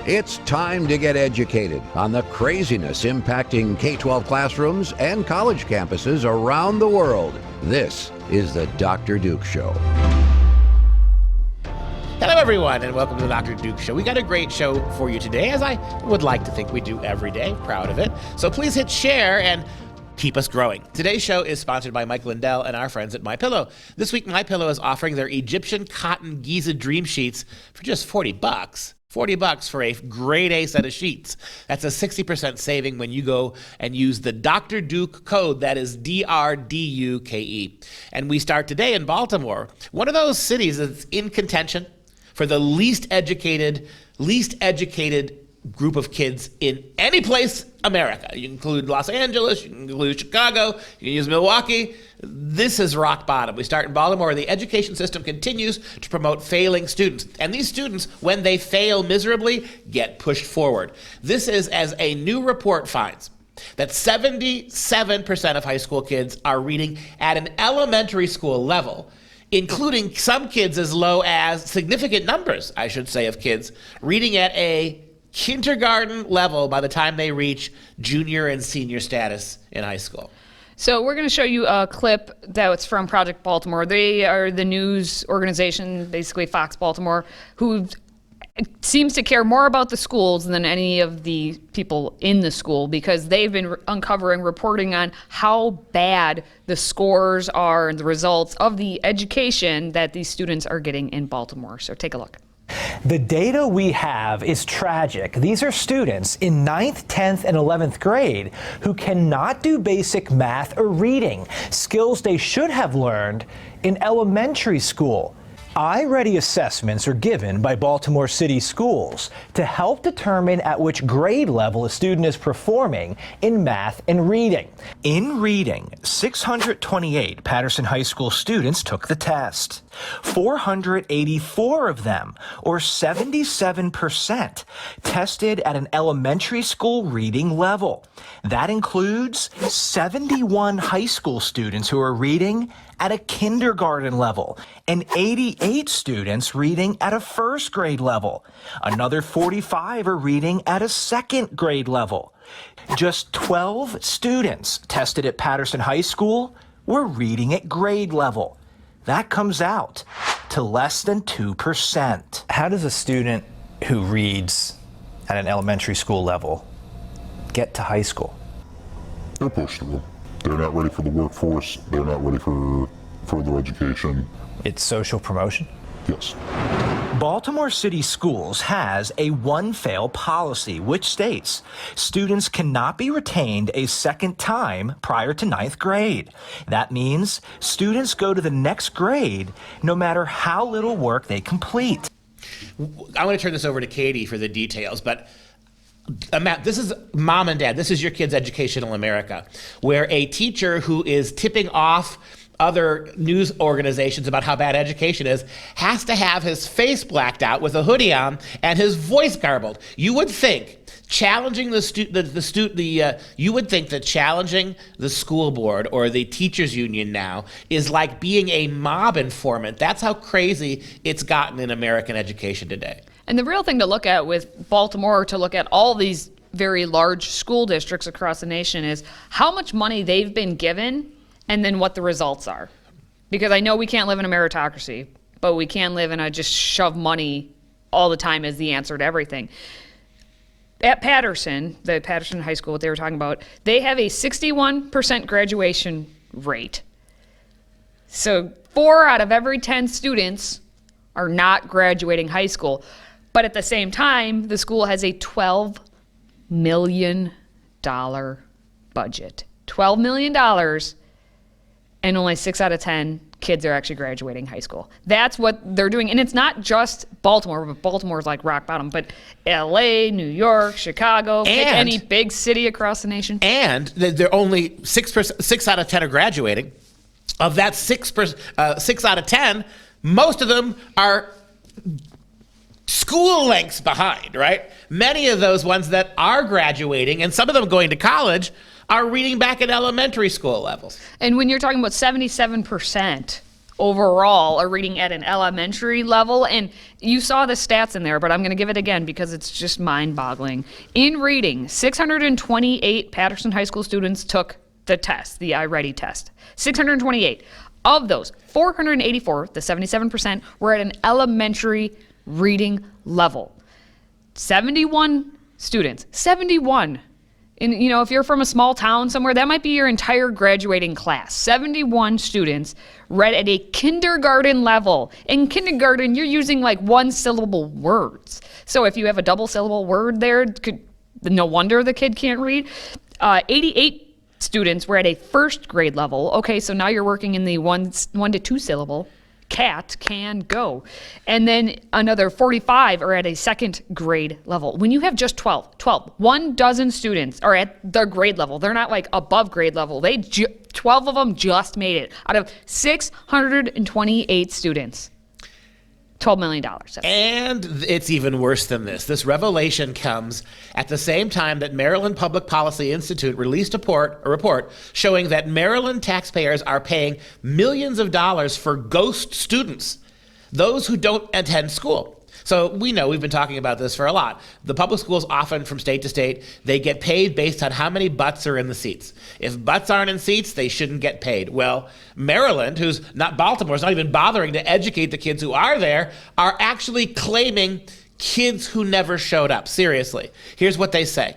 It's time to get educated on the craziness impacting K-12 classrooms and college campuses around the world. This is the Dr. Duke Show. Hello, everyone, and welcome to the Dr. Duke Show. We got a great show for you today, as I would like to think we do every day. Proud of it. So please hit share and keep us growing. Today's show is sponsored by Mike Lindell and our friends at MyPillow. This week, MyPillow is offering their Egyptian cotton Giza Dream Sheets for just $40. $40 for a grade A set of sheets. That's a 60% saving when you go and use the Dr. Duke code. That is DRDUKE. And we start today in Baltimore, one of those cities that's in contention for the least educated group of kids in any place America. You can include Los Angeles, you can include Chicago, you can use Milwaukee. This is rock bottom. We start in Baltimore, where the education system continues to promote failing students. And these students, when they fail miserably, get pushed forward. This is as a new report finds that 77% of high school kids are reading at an elementary school level, including some kids as low as significant numbers, I should say, of kids reading at a kindergarten level by the time they reach junior and senior status in high school. So we're going to show you a clip that's from Project Baltimore. They are the news organization, basically Fox Baltimore, who seems to care more about the schools than any of the people in the school, because they've been reporting on how bad the scores are and the results of the education that these students are getting in Baltimore. So take a look. The data we have is tragic. These are students in 9th, 10th, and 11th grade who cannot do basic math or reading, skills they should have learned in elementary school. I-Ready assessments are given by Baltimore City Schools to help determine at which grade level a student is performing in math and reading. In reading, 628 Patterson High School students took the test. 484 of them, or 77%, tested at an elementary school reading level. That includes 71 high school students who are reading at a kindergarten level, and 88 students reading at a first grade level. Another 45 are reading at a second grade level. Just 12 students tested at Patterson High School were reading at grade level. That comes out to less than 2%. How does a student who reads at an elementary school level get to high school? They're pushed through. They're not ready for the workforce. They're not ready for further education. It's social promotion? Yes. Baltimore City Schools has a one-fail policy, which states students cannot be retained a second time prior to 9th grade. That means students go to the next grade no matter how little work they complete. I'm going to turn this over to Katie for the details, but Matt, this is mom and dad. This is your kid's educational America, where a teacher who is tipping off other news organizations about how bad education is has to have his face blacked out with a hoodie on and his voice garbled. You would think challenging you would think that challenging the school board or the teachers union now is like being a mob informant. That's how crazy it's gotten in American education today. And the real thing to look at with Baltimore, to look at all these very large school districts across the nation, is how much money they've been given and then what the results are. Because I know we can't live in a meritocracy, but we can live in a just shove money all the time as the answer to everything. At Patterson, the Patterson High School, what they were talking about, they have a 61% graduation rate. So 4 out of every 10 students are not graduating high school. But at the same time, the school has a $12 million budget. $12 million, and only 6 out of 10 kids are actually graduating high school. That's what they're doing. And it's not just Baltimore, but Baltimore's like rock bottom. But LA, New York, Chicago, pick any big city across the nation. And they're only 6 out of 10 are graduating. Of that 6 out of 10, most of them are school lengths behind, right? Many of those ones that are graduating, and some of them going to college, are reading back at elementary school levels. And when you're talking about 77% overall are reading at an elementary level. And you saw the stats in there, but I'm going to give it again because it's just mind-boggling. In reading, 628 Patterson High School students took the test, the iReady test. 628. Of those, 484, the 77%, were at an elementary reading level. 71 students, 71. And, you know, if you're from a small town somewhere, that might be your entire graduating class. 71 students read at a kindergarten level. In kindergarten, you're using like one-syllable words. So if you have a double-syllable word there, no wonder the kid can't read. 88 students were at a first grade level. Okay, so now you're working in the one to two syllable. Cat, can, go. And then another 45 are at a second grade level. When you have just 12, 1 dozen students are at the grade level. They're not like above grade level. 12 of them just made it out of 628 students. $12 million. And it's even worse than this. This revelation comes at the same time that Maryland Public Policy Institute released a report showing that Maryland taxpayers are paying millions of dollars for ghost students, those who don't attend school. So we know, we've been talking about this for a lot. The public schools often from state to state, they get paid based on how many butts are in the seats. If butts aren't in seats, they shouldn't get paid. Well, Maryland, who's not Baltimore, is not even bothering to educate the kids who are there, are actually claiming kids who never showed up. Seriously. Here's what they say.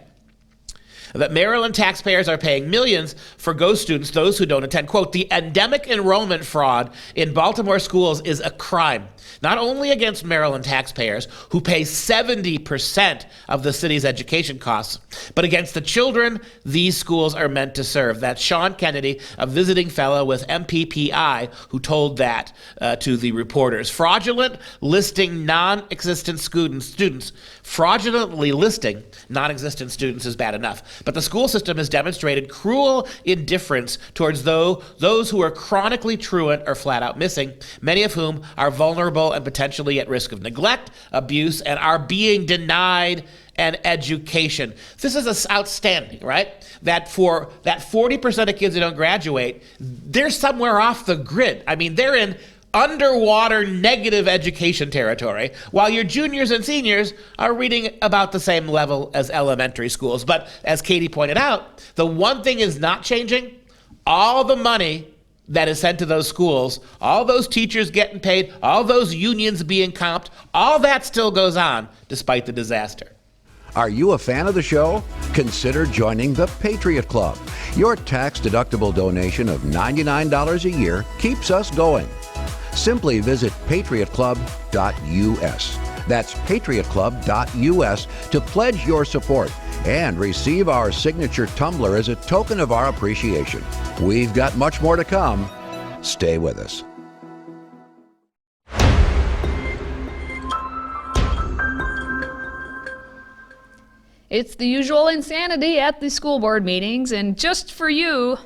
That Maryland taxpayers are paying millions for ghost students, those who don't attend. Quote, the endemic enrollment fraud in Baltimore schools is a crime, not only against Maryland taxpayers, who pay 70% of the city's education costs, but against the children these schools are meant to serve. That's Sean Kennedy, a visiting fellow with MPPI, who told that to the reporters. Fraudulent listing non-existent students. Fraudulently listing non-existent students is bad enough. But the school system has demonstrated cruel indifference towards those who are chronically truant or flat out missing, many of whom are vulnerable and potentially at risk of neglect, abuse, and are being denied an education. This is outstanding, right? That for that 40% of kids who don't graduate, they're somewhere off the grid. I mean, they're in underwater negative education territory, while your juniors and seniors are reading about the same level as elementary schools. But as Katie pointed out, the one thing is not changing. All the money that is sent to those schools, all those teachers getting paid, all those unions being comped, all that still goes on despite the disaster. Are you a fan of the show? Consider joining the Patriot Club. Your tax-deductible donation of $99 a year keeps us going. Simply visit patriotclub.us. That's patriotclub.us to pledge your support and receive our signature tumbler as a token of our appreciation. We've got much more to come. Stay with us. It's the usual insanity at the school board meetings, and just for you,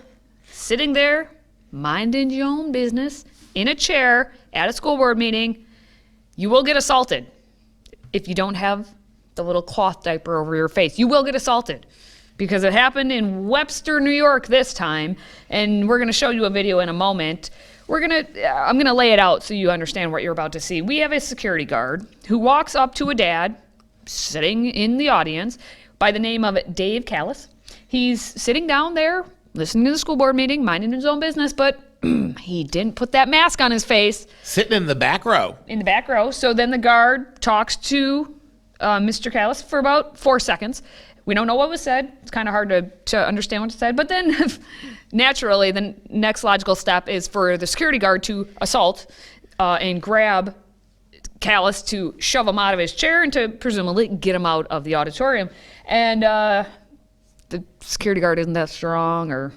sitting there, minding your own business, in a chair at a school board meeting, you will get assaulted. If you don't have the little cloth diaper over your face, you will get assaulted, because it happened in Webster, New York this time, and we're going to show you a video in a moment. I'm going to lay it out so you understand what you're about to see. We have a security guard who walks up to a dad sitting in the audience by the name of Dave Callis. He's sitting down there listening to the school board meeting, minding his own business, but he didn't put that mask on his face. Sitting in the back row. In the back row. So then the guard talks to Mr. Callis for about 4 seconds. We don't know what was said. It's kind of hard to understand what was said. But then naturally, the next logical step is for the security guard to assault and grab Callis to shove him out of his chair and to presumably get him out of the auditorium. And the security guard isn't that strong, or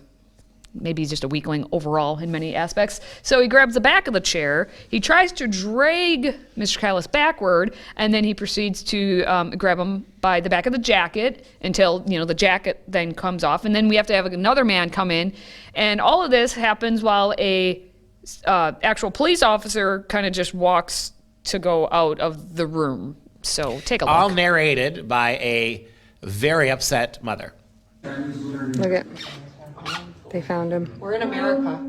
maybe he's just a weakling overall in many aspects. So he grabs the back of the chair. He tries to drag Mr. Callis backward, and then he proceeds to grab him by the back of the jacket until, the jacket then comes off. And then we have to have another man come in. And all of this happens while a actual police officer kind of just walks to go out of the room. So take a look. All narrated by a very upset mother. Look at, they found him. We're in America.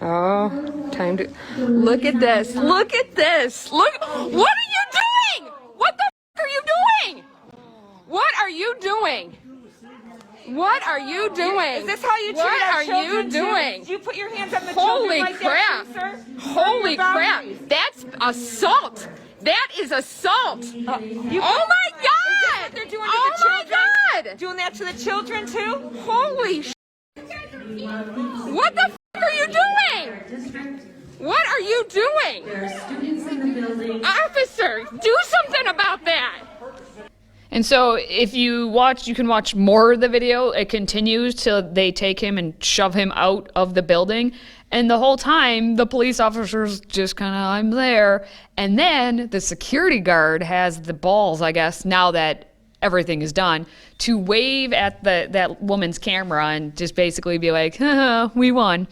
Oh, time to look at this. Look at this. Look. What are you doing? What the f are you doing? What are you doing? What are you doing? Is this how you treat What our are children? you doing? Do you put your hands on the Holy children like crap! that, too, sir? Holy crap! That's assault. That is assault. Oh my God! They're doing to Oh the my children? God! Doing that to the children too? Holy sh! What the f are you doing? What are you doing? There are students in the building. Officer, do something about that. And so if you watch, you can watch more of the video. It continues till they take him and shove him out of the building. And the whole time, the police officer's just kind of, I'm there. And then the security guard has the balls, I guess, now that everything is done, to wave at that woman's camera and just basically be like, haha, we won.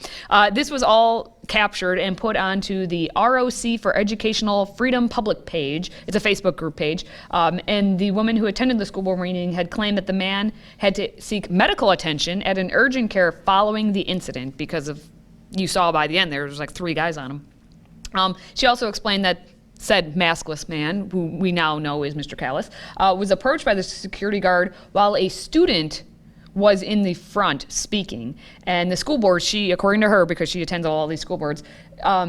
This was all captured and put onto the ROC for Educational Freedom public page. It's a Facebook group page. And the woman who attended the school board meeting had claimed that the man had to seek medical attention at an urgent care following the incident because of, you saw by the end, there was like 3 guys on him. She also explained that said maskless man, who we now know is Mr. Callis, was approached by the security guard while a student was in the front speaking. And the school board, she, according to her, because she attends all these school boards,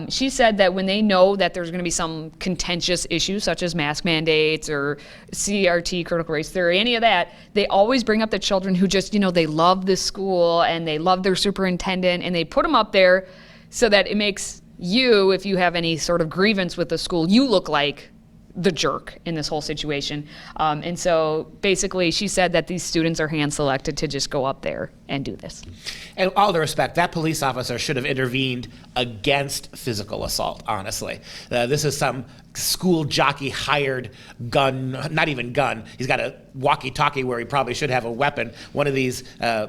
she said that when they know that there's going to be some contentious issues such as mask mandates or CRT, critical race theory, any of that, they always bring up the children who just, they love this school and they love their superintendent, and they put them up there so that it makes you, if you have any sort of grievance with the school, you look like the jerk in this whole situation. And so basically she said that these students are hand selected to just go up there and do this. And all due respect, that police officer should have intervened against physical assault, honestly. This is some school jockey hired gun, not even gun. He's got a walkie-talkie where he probably should have a weapon. One of these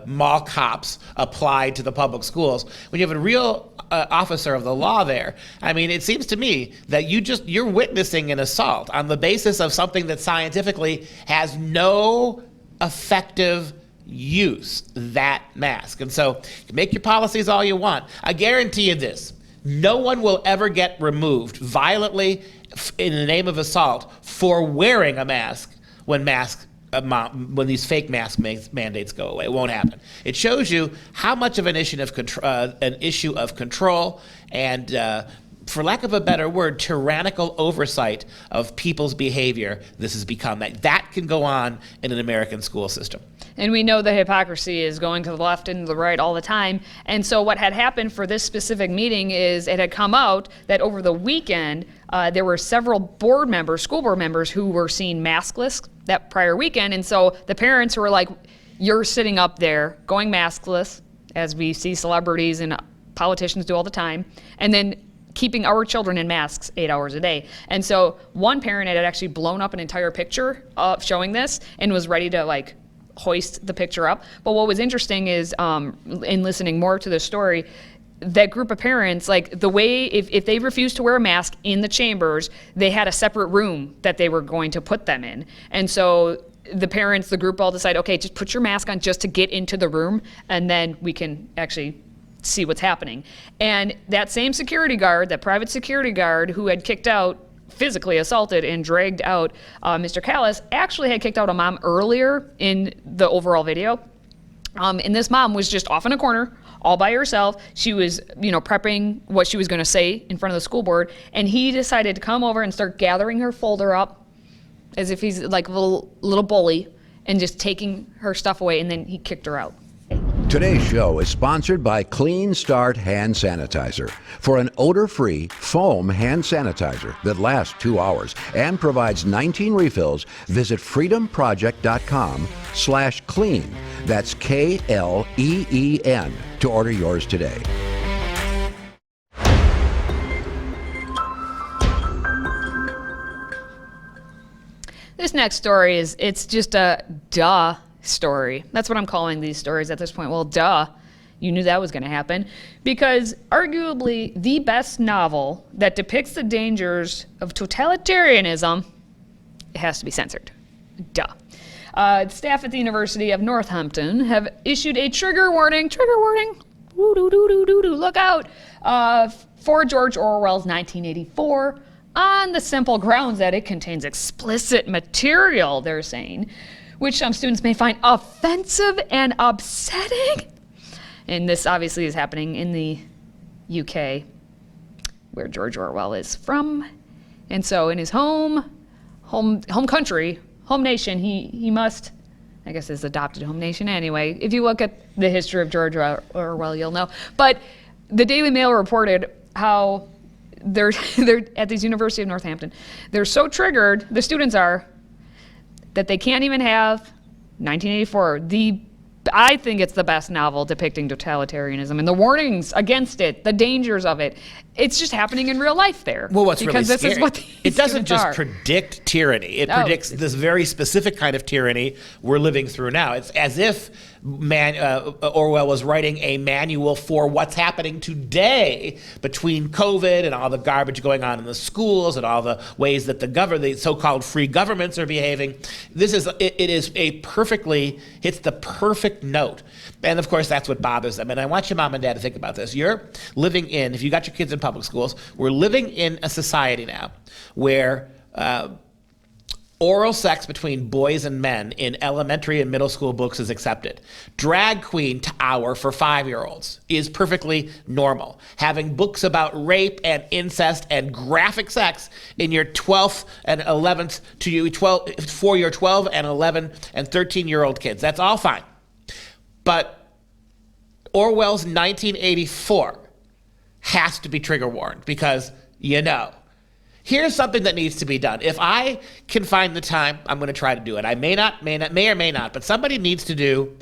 mall cops applied to the public schools. When you have a real officer of the law there, I mean, it seems to me that you're witnessing an assault on the basis of something that scientifically has no effective use, that mask. And so you can make your policies all you want. I guarantee you this, no one will ever get removed violently in the name of assault for wearing a mask when these fake mask mandates go away. It won't happen. It shows you how much of an issue of control and, for lack of a better word, tyrannical oversight of people's behavior this has become. That can go on in an American school system. And we know the hypocrisy is going to the left and the right all the time. And so what had happened for this specific meeting is it had come out that over the weekend, there were several board members, school board members, who were seen maskless that prior weekend. And so the parents were like, you're sitting up there going maskless, as we see celebrities and politicians do all the time, and then keeping our children in masks 8 hours a day. And so one parent had actually blown up an entire picture showing this and was ready to hoist the picture up. But what was interesting is, in listening more to the story, that group of parents, the way, if they refused to wear a mask in the chambers, they had a separate room that they were going to put them in. And so the parents, the group all decide, okay, just put your mask on just to get into the room, and then we can actually see what's happening. And that same security guard, that private security guard who had kicked out, physically assaulted and dragged out Mr. Callis, actually had kicked out a mom earlier in the overall video. And this mom was just off in a corner, all by herself. She was, prepping what she was going to say in front of the school board. And he decided to come over and start gathering her folder up as if he's like a little bully and just taking her stuff away. And then he kicked her out. Today's show is sponsored by Clean Start Hand Sanitizer. For an odor-free foam hand sanitizer that lasts 2 hours and provides 19 refills, visit freedomproject.com/clean. That's KLEEN to order yours today. This next story it's just a duh story. That's what I'm calling these stories at this point. Well, duh. You knew that was going to happen. Because arguably the best novel that depicts the dangers of totalitarianism, it has to be censored. Duh. Staff at the University of Northampton have issued a trigger warning. Trigger warning. Look out for George Orwell's 1984 on the simple grounds that it contains explicit material, they're saying, which some students may find offensive and upsetting. And this obviously is happening in the UK, where George Orwell is from. And so in his home country, home nation, he must, I guess his adopted home nation anyway. If you look at the history of George Orwell, you'll know. But the Daily Mail reported how they're at this University of Northampton. They're so triggered, the students are, that they can't even have 1984, I think it's the best novel depicting totalitarianism and the warnings against it, the dangers of it. It's just happening in real life there. Well, what's because really this scary, is what it doesn't just are. predict tyranny. It predicts this very specific kind of tyranny we're living through now. It's as if Orwell was writing a manual for what's happening today between COVID and all the garbage going on in the schools and all the ways that the so-called free governments are behaving. It hits the perfect note. And of course, that's what bothers them. And I want your mom and dad to think about this. You're living in, if you got your kids in public schools, we're living in a society now where oral sex between boys and men in elementary and middle school books is accepted. Drag queen hour for 5-year-olds is perfectly normal. Having books about rape and incest and graphic sex in your 12th and 11th for your 12 and 11 and 13-year-old kids. That's all fine. But Orwell's 1984 has to be trigger warned because, here's something that needs to be done. If I can find the time, I'm going to try to do it. I may or may not, but somebody needs to do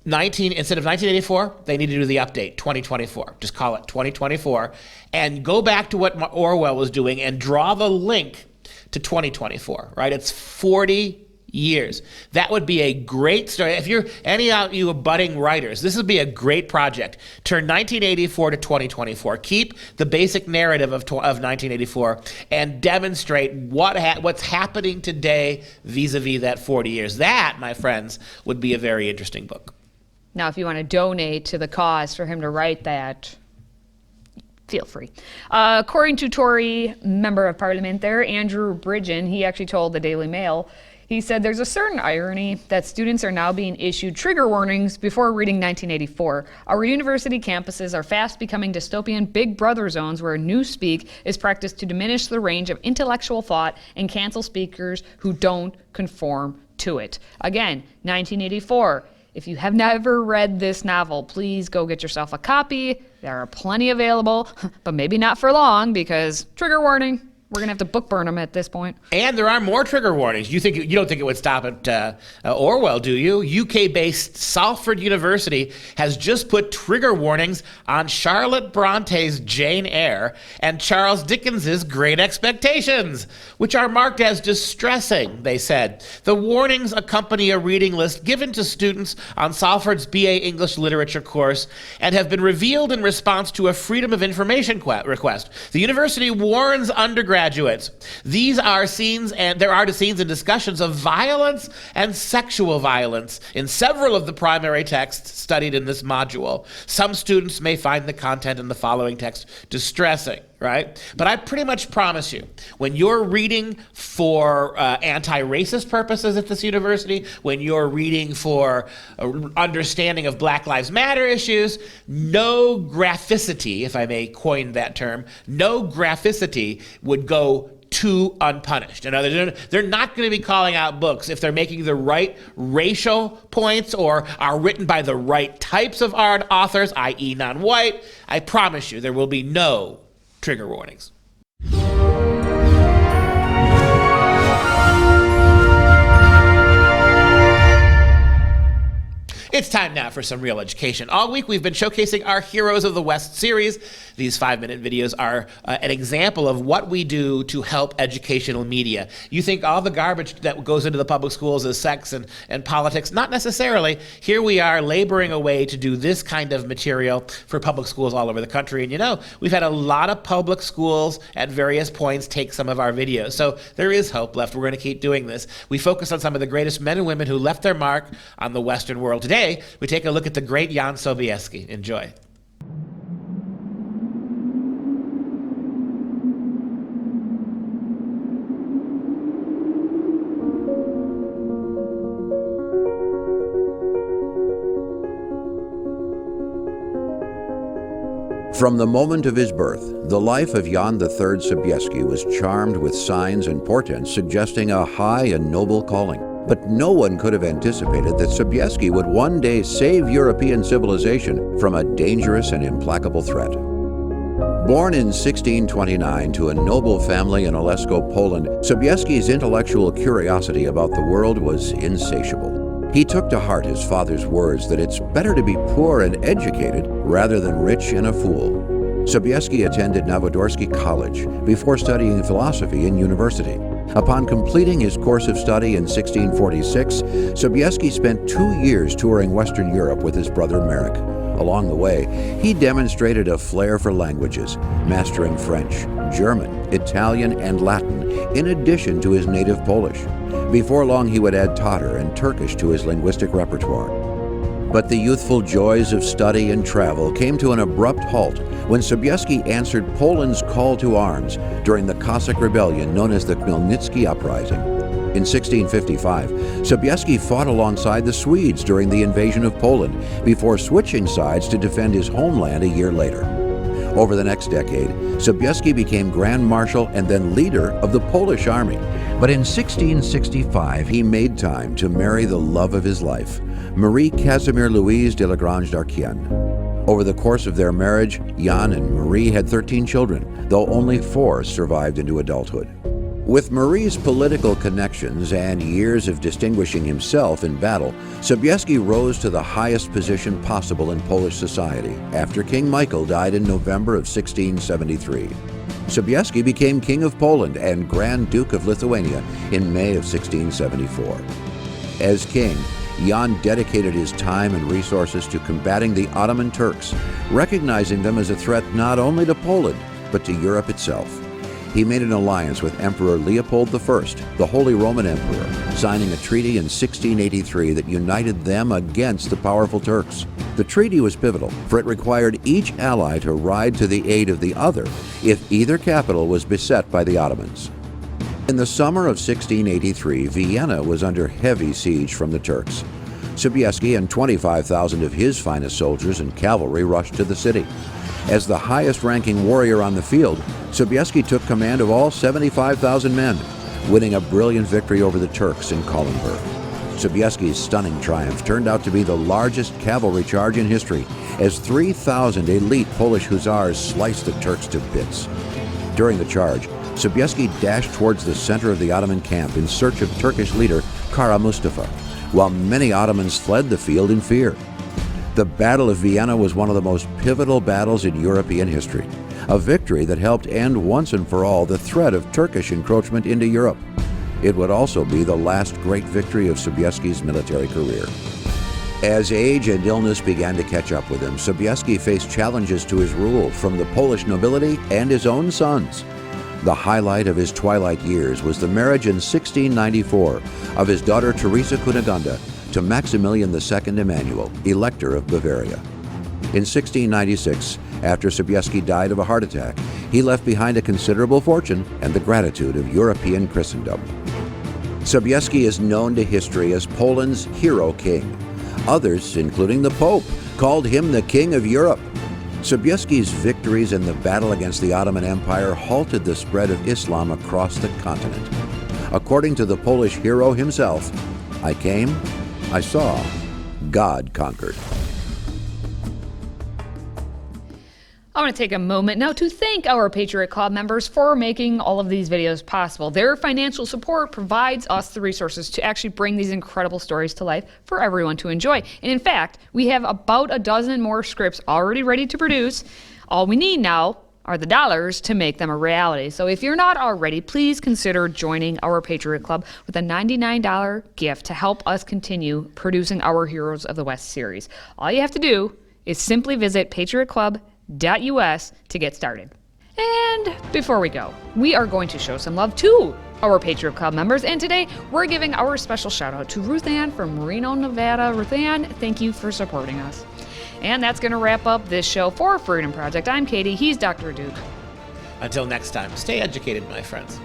instead of 1984, they need to do the update, 2024. Just call it 2024 and go back to what Orwell was doing and draw the link to 2024, right? It's 40 years. That would be a great story. If you're any of you budding writers, this would be a great project. Turn 1984 to 2024. Keep the basic narrative of 1984 and demonstrate what's happening today vis-a-vis that 40 years. That, my friends, would be a very interesting book. Now, if you want to donate to the cause for him to write that, feel free. According to Tory member of parliament there, Andrew Bridgen, he actually told the Daily Mail, he said there's a certain irony that students are now being issued trigger warnings before reading 1984. Our university campuses are fast becoming dystopian Big Brother zones where newspeak is practiced to diminish the range of intellectual thought and cancel speakers who don't conform to it. Again, 1984. If you have never read this novel, please go get yourself a copy. There are plenty available, but maybe not for long because trigger warning. We're going to have to book burn them at this point. And there are more trigger warnings. You don't think it would stop at Orwell, do you? UK-based Salford University has just put trigger warnings on Charlotte Bronte's Jane Eyre and Charles Dickens's Great Expectations, which are marked as distressing, they said. The warnings accompany a reading list given to students on Salford's BA English Literature course and have been revealed in response to a Freedom of Information request. The university warns undergraduates. There are scenes and discussions of violence and sexual violence in several of the primary texts studied in this module. Some students may find the content in the following text distressing, right? But I pretty much promise you, when you're reading for anti-racist purposes at this university, when you're reading for understanding of Black Lives Matter issues, no graphicity, if I may coin that term, no graphicity would go too unpunished. In other words, they're not going to be calling out books if they're making the right racial points or are written by the right types of authors, i.e. non-white. I promise you there will be no trigger warnings. It's time now for some real education. All week we've been showcasing our Heroes of the West series. These 5-minute videos are an example of what we do to help educational media. You think all the garbage that goes into the public schools is sex and politics? Not necessarily. Here we are laboring away to do this kind of material for public schools all over the country. And we've had a lot of public schools at various points take some of our videos. So there is hope left. We're going to keep doing this. We focus on some of the greatest men and women who left their mark on the Western world today. today, we take a look at the great Jan Sobieski. Enjoy. From the moment of his birth, the life of Jan III Sobieski was charmed with signs and portents suggesting a high and noble calling. But no one could have anticipated that Sobieski would one day save European civilization from a dangerous and implacable threat. Born in 1629 to a noble family in Olesko, Poland, Sobieski's intellectual curiosity about the world was insatiable. He took to heart his father's words that it's better to be poor and educated rather than rich and a fool. Sobieski attended Novodorsky College before studying philosophy in university. Upon completing his course of study in 1646, Sobieski spent 2 years touring Western Europe with his brother Marek. Along the way, he demonstrated a flair for languages, mastering French, German, Italian, and Latin, in addition to his native Polish. Before long, he would add Tatar and Turkish to his linguistic repertoire. But the youthful joys of study and travel came to an abrupt halt when Sobieski answered Poland's call to arms during the Cossack rebellion known as the Khmelnytsky Uprising. In 1655, Sobieski fought alongside the Swedes during the invasion of Poland before switching sides to defend his homeland a year later. Over the next decade, Sobieski became Grand Marshal and then leader of the Polish army. But in 1665, he made time to marry the love of his life, Marie Casimir Louise de Lagrange d'Arquien. Over the course of their marriage, Jan and Marie had 13 children, though only 4 survived into adulthood. With Marie's political connections and years of distinguishing himself in battle, Sobieski rose to the highest position possible in Polish society after King Michael died in November of 1673. Sobieski became King of Poland and Grand Duke of Lithuania in May of 1674. As king, Jan dedicated his time and resources to combating the Ottoman Turks, recognizing them as a threat not only to Poland, but to Europe itself. He made an alliance with Emperor Leopold I, the Holy Roman Emperor, signing a treaty in 1683 that united them against the powerful Turks. The treaty was pivotal, for it required each ally to ride to the aid of the other if either capital was beset by the Ottomans. In the summer of 1683, Vienna was under heavy siege from the Turks. Sobieski and 25,000 of his finest soldiers and cavalry rushed to the city. As the highest-ranking warrior on the field, Sobieski took command of all 75,000 men, winning a brilliant victory over the Turks in Kallenberg. Sobieski's stunning triumph turned out to be the largest cavalry charge in history, as 3,000 elite Polish hussars sliced the Turks to bits. During the charge, Sobieski dashed towards the center of the Ottoman camp in search of Turkish leader Kara Mustafa, while many Ottomans fled the field in fear. The Battle of Vienna was one of the most pivotal battles in European history, a victory that helped end once and for all the threat of Turkish encroachment into Europe. It would also be the last great victory of Sobieski's military career. As age and illness began to catch up with him, Sobieski faced challenges to his rule from the Polish nobility and his own sons. The highlight of his twilight years was the marriage in 1694 of his daughter Teresa Cunegonda to Maximilian II Emanuel, Elector of Bavaria. In 1696, after Sobieski died of a heart attack, he left behind a considerable fortune and the gratitude of European Christendom. Sobieski is known to history as Poland's hero king. Others, including the Pope, called him the King of Europe. Sobieski's victories in the battle against the Ottoman Empire halted the spread of Islam across the continent. According to the Polish hero himself, "I came, I saw, God conquered." I want to take a moment now to thank our Patriot Club members for making all of these videos possible. Their financial support provides us the resources to actually bring these incredible stories to life for everyone to enjoy. And in fact, we have about a dozen more scripts already ready to produce. All we need now are the dollars to make them a reality. So if you're not already, please consider joining our Patriot Club with a $99 gift to help us continue producing our Heroes of the West series. All you have to do is simply visit patriotclub.us to get started. And before we go, we are going to show some love to our Patriot Club members. And today, we're giving our special shout out to Ruth Ann from Reno, Nevada. Ruth Ann, thank you for supporting us. And that's going to wrap up this show for Freedom Project. I'm Katie. He's Dr. Duke. Until next time, stay educated, my friends.